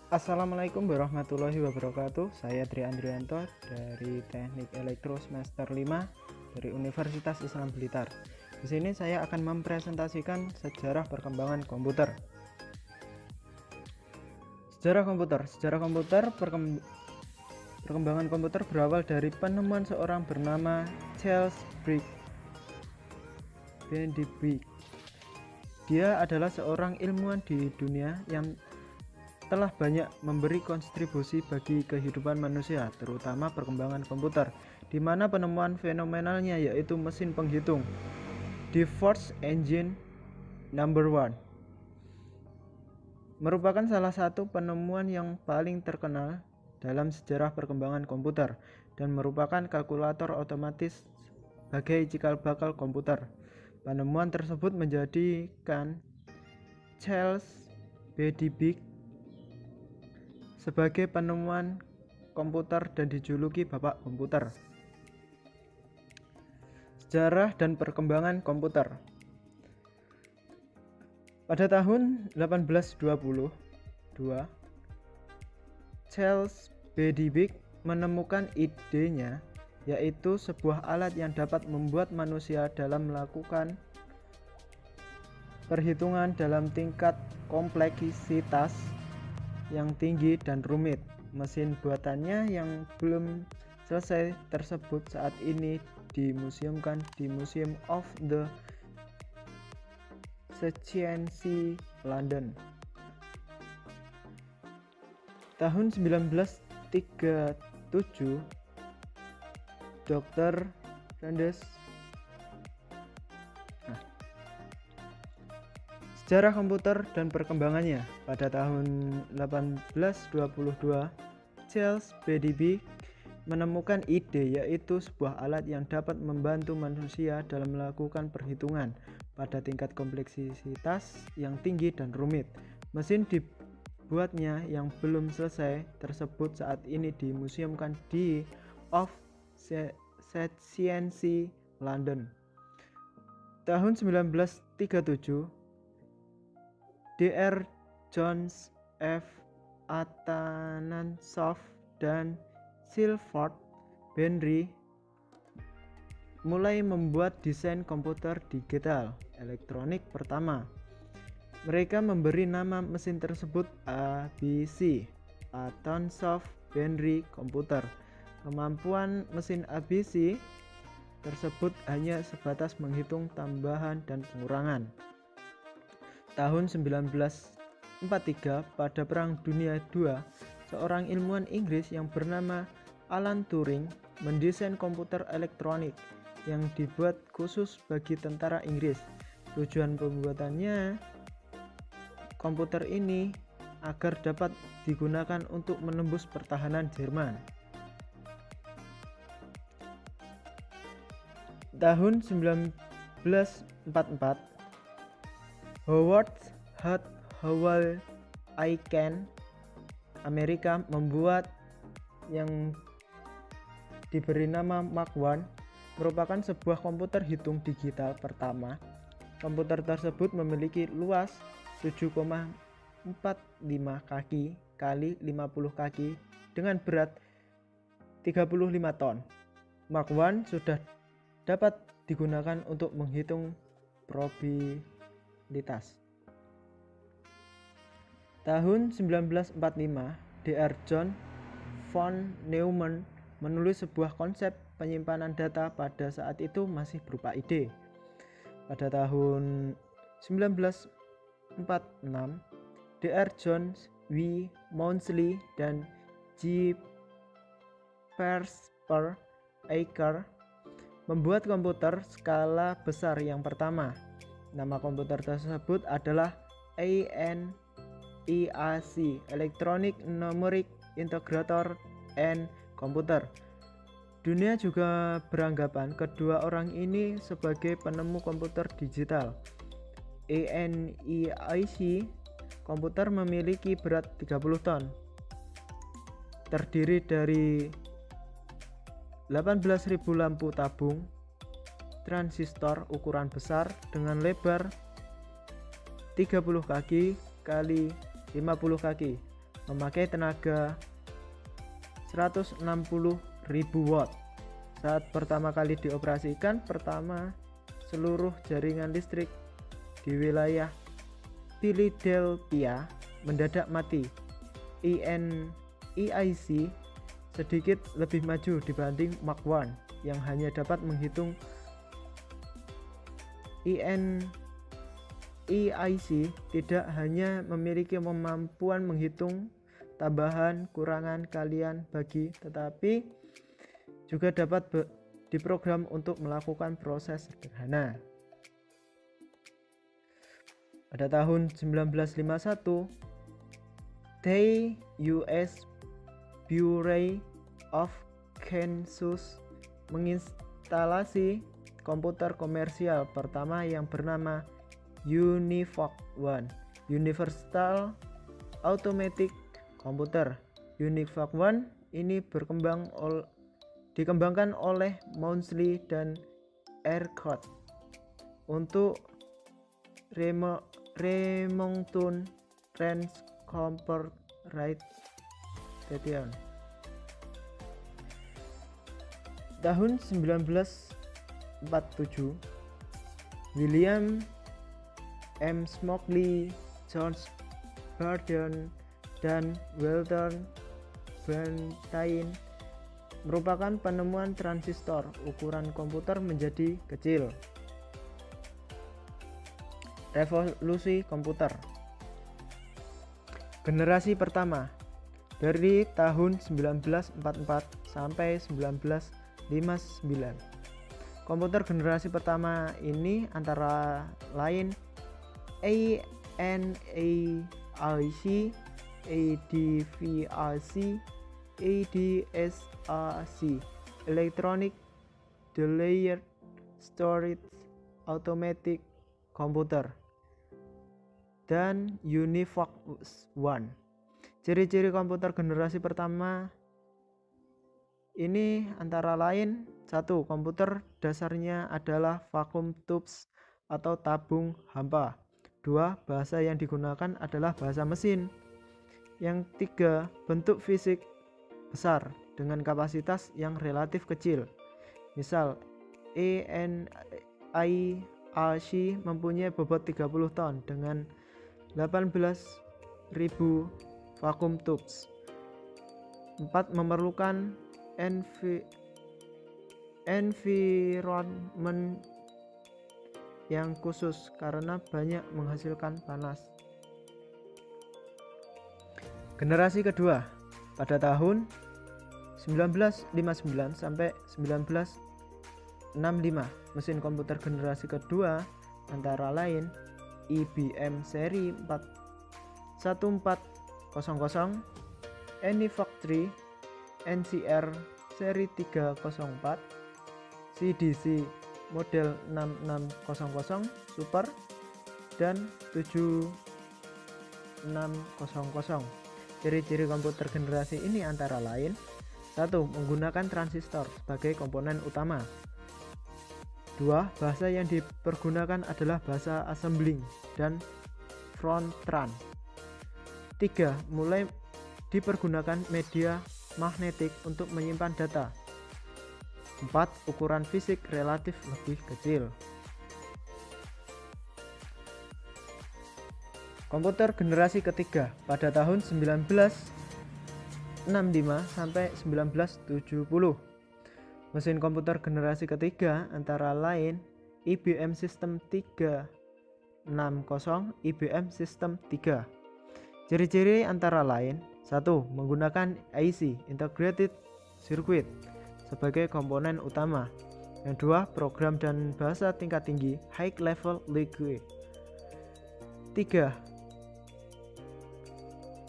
Assalamualaikum warahmatullahi wabarakatuh. Saya Tri Andrianto dari Teknik Elektro semester 5 dari Universitas Islam Blitar. Di sini saya akan mempresentasikan sejarah perkembangan komputer. Sejarah komputer perkembangan komputer berawal dari penemuan seorang bernama Charles Babbage. Dia adalah seorang ilmuwan di dunia yang telah banyak memberi kontribusi bagi kehidupan manusia, terutama perkembangan komputer, di mana penemuan fenomenalnya yaitu mesin penghitung, the Force Engine Number 1, merupakan salah satu penemuan yang paling terkenal dalam sejarah perkembangan komputer dan merupakan kalkulator otomatis sebagai cikal bakal komputer. Penemuan tersebut menjadikan Charles Babbage sebagai penemuan komputer dan dijuluki Bapak Komputer. Sejarah dan perkembangan komputer. Pada tahun 1822, Charles Babbage menemukan idenya, yaitu sebuah alat yang dapat membuat manusia dalam melakukan perhitungan dalam tingkat kompleksitas yang tinggi dan rumit. Mesin buatannya yang belum selesai tersebut saat ini dimuseumkan di Museum of the Science, London. Tahun 1937, Dr. Randes. Sejarah komputer dan perkembangannya. Pada tahun 1822, Charles Babbage menemukan ide, yaitu sebuah alat yang dapat membantu manusia dalam melakukan perhitungan pada tingkat kompleksitas yang tinggi dan rumit. Mesin dibuatnya yang belum selesai tersebut saat ini dimuseumkan di of Science, London. Tahun 1937, Dr. John F. Atanasoff dan Silford Benry mulai membuat desain komputer digital elektronik pertama. Mereka memberi nama mesin tersebut ABC, Atanasoff-Benry Computer. Kemampuan mesin ABC tersebut hanya sebatas menghitung tambahan dan pengurangan. Tahun 1943, pada Perang Dunia II, seorang ilmuwan Inggris yang bernama Alan Turing mendesain komputer elektronik yang dibuat khusus bagi tentara Inggris. Tujuan pembuatannya komputer ini agar dapat digunakan untuk menembus pertahanan Jerman. Tahun 1944, Howard Aiken, Amerika, membuat yang diberi nama Mark I, merupakan sebuah komputer hitung digital pertama. Komputer tersebut memiliki luas 7,45 kaki kali 50 kaki dengan berat 35 ton. Mark I sudah dapat digunakan untuk menghitung probabilitas. Tahun 1945, Dr. John von Neumann menulis sebuah konsep penyimpanan data pada saat itu masih berupa ide. Pada tahun 1946, Dr. John W. Maudslay dan J. Percival Aker membuat komputer skala besar yang pertama. Nama komputer tersebut adalah ENIAC, Electronic Numeric Integrator and Computer. Dunia juga beranggapan kedua orang ini sebagai penemu komputer digital. ENIAC komputer memiliki berat 30 ton, terdiri dari 18.000 lampu tabung, transistor ukuran besar dengan lebar 30 kaki kali 50 kaki, memakai tenaga 160.000 watt. Saat pertama kali dioperasikan, seluruh jaringan listrik di wilayah Philadelphia mendadak mati. EIC sedikit lebih maju dibanding Mark I yang hanya dapat menghitung. EIC tidak hanya memiliki kemampuan menghitung tambahan, kurangan, kalian, bagi, tetapi juga dapat diprogram untuk melakukan proses sederhana. Pada tahun 1951, the US Bureau of Census menginstalasi komputer komersial pertama yang bernama UNIVOC I, Universal Automatic Computer. UNIVOC I ini dikembangkan oleh Moultrie dan Ercot untuk Remington Rand Corporation. Tahun 1947, William M. Smokey, George Barden, dan Walter Bernstein merupakan penemuan transistor. Ukuran komputer menjadi kecil. Revolusi komputer. Generasi pertama dari tahun 1944 sampai 1959. Komputer generasi pertama ini antara lain ANAIC, ADVIC, ADSAC, Electronic Delayed Storage Automatic Computer, dan UNIVOC I. Ciri-ciri komputer generasi pertama ini antara lain: 1. Komputer dasarnya adalah vacuum tubes atau tabung hampa. 2. Bahasa yang digunakan adalah bahasa mesin. Yang 3. Bentuk fisik besar dengan kapasitas yang relatif kecil. Misal, ENIAC mempunyai bobot 30 ton dengan 18.000 vacuum tubes. 4. Memerlukan environment yang khusus karena banyak menghasilkan panas. Generasi kedua pada tahun 1959 sampai 1965. Mesin komputer generasi kedua antara lain IBM seri 1400, ENIVOC III, NCR seri 304, CDC model 6600 Super dan 7600. Ciri-ciri komputer generasi ini antara lain: 1. Menggunakan transistor sebagai komponen utama. 2. Bahasa yang dipergunakan adalah bahasa assembling dan Fortran. 3. Mulai dipergunakan media magnetik untuk menyimpan data. 4. Ukuran fisik relatif lebih kecil. Komputer generasi ketiga pada tahun 1965 sampai 1970. Mesin komputer generasi ketiga antara lain IBM System 360, IBM System 3. Ciri-ciri antara lain: 1. Menggunakan IC Integrated Circuit sebagai komponen utama. Yang 2. Program dan bahasa tingkat tinggi High Level Language. 3.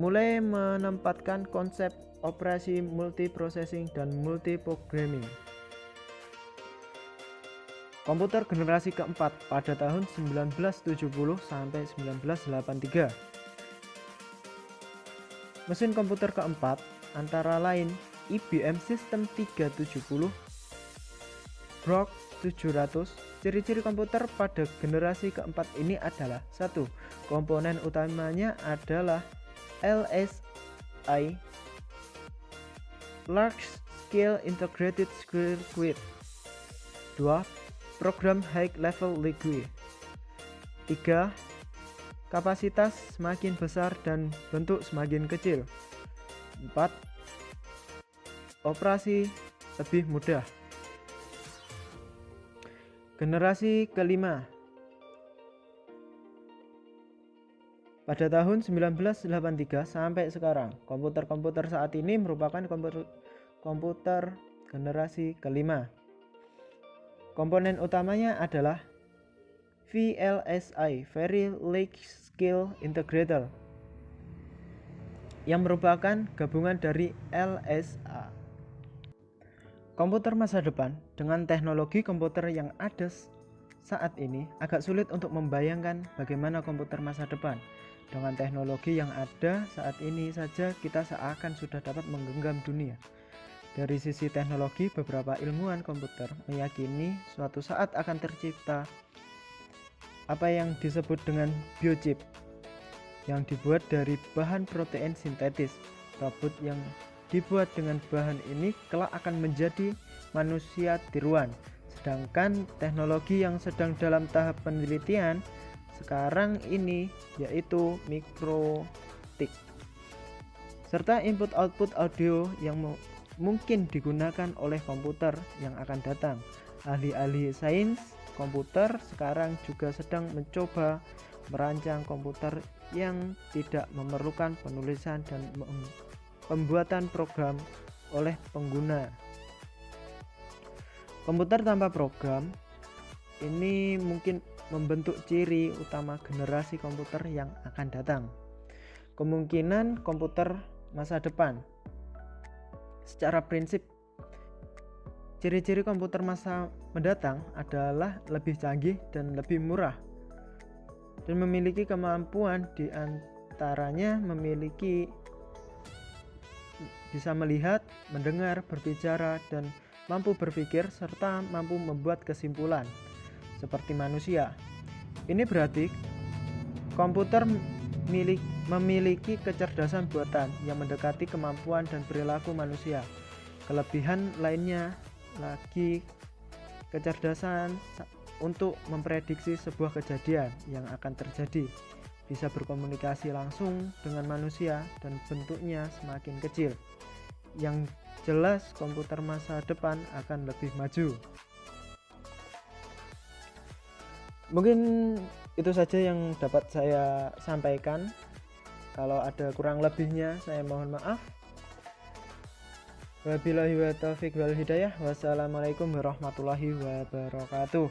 Mulai menempatkan konsep operasi multiprocessing dan multiprogramming. Komputer generasi keempat pada tahun 1970 sampai 1983. Mesin komputer keempat antara lain IBM System 370, Brock 700. Ciri-ciri komputer pada generasi keempat ini adalah: 1. Komponen utamanya adalah LSI Large Scale Integrated Circuit. 2. Program High Level Liquid. 3. Kapasitas semakin besar dan bentuk semakin kecil. 4. Operasi lebih mudah. Generasi kelima. Pada tahun 1983 sampai sekarang, komputer-komputer saat ini merupakan komputer generasi kelima. Komponen utamanya adalah VLSI, Very Large Scale Integrator, yang merupakan gabungan dari LSA. Komputer masa depan dengan teknologi komputer yang ada saat ini agak sulit untuk membayangkan bagaimana komputer masa depan. Dengan teknologi yang ada saat ini saja kita seakan sudah dapat menggenggam dunia. Dari sisi teknologi, beberapa ilmuwan komputer meyakini suatu saat akan tercipta apa yang disebut dengan biochip yang dibuat dari bahan protein sintetis. Robot yang dibuat dengan bahan ini kelak akan menjadi manusia tiruan. Sedangkan teknologi yang sedang dalam tahap penelitian sekarang ini yaitu mikrotik serta input-output audio yang mungkin digunakan oleh komputer yang akan datang. Ahli-ahli sains komputer sekarang juga sedang mencoba merancang komputer yang tidak memerlukan penulisan dan pembuatan program oleh pengguna. Komputer tanpa program ini mungkin membentuk ciri utama generasi komputer yang akan datang. Kemungkinan komputer masa depan. Secara prinsip, ciri-ciri komputer masa mendatang adalah lebih canggih dan lebih murah, dan memiliki kemampuan di antaranya bisa melihat, mendengar, berbicara, dan mampu berpikir serta mampu membuat kesimpulan seperti manusia. Ini berarti komputer memiliki kecerdasan buatan yang mendekati kemampuan dan perilaku manusia. Kelebihan lainnya lagi kecerdasan untuk memprediksi sebuah kejadian yang akan terjadi, bisa berkomunikasi langsung dengan manusia dan bentuknya semakin kecil. Yang jelas komputer masa depan akan lebih maju. Mungkin itu saja yang dapat saya sampaikan. Kalau ada kurang lebihnya saya mohon maaf. Wabillahi wa taufiq wal hidayah. Wassalamualaikum warahmatullahi wabarakatuh.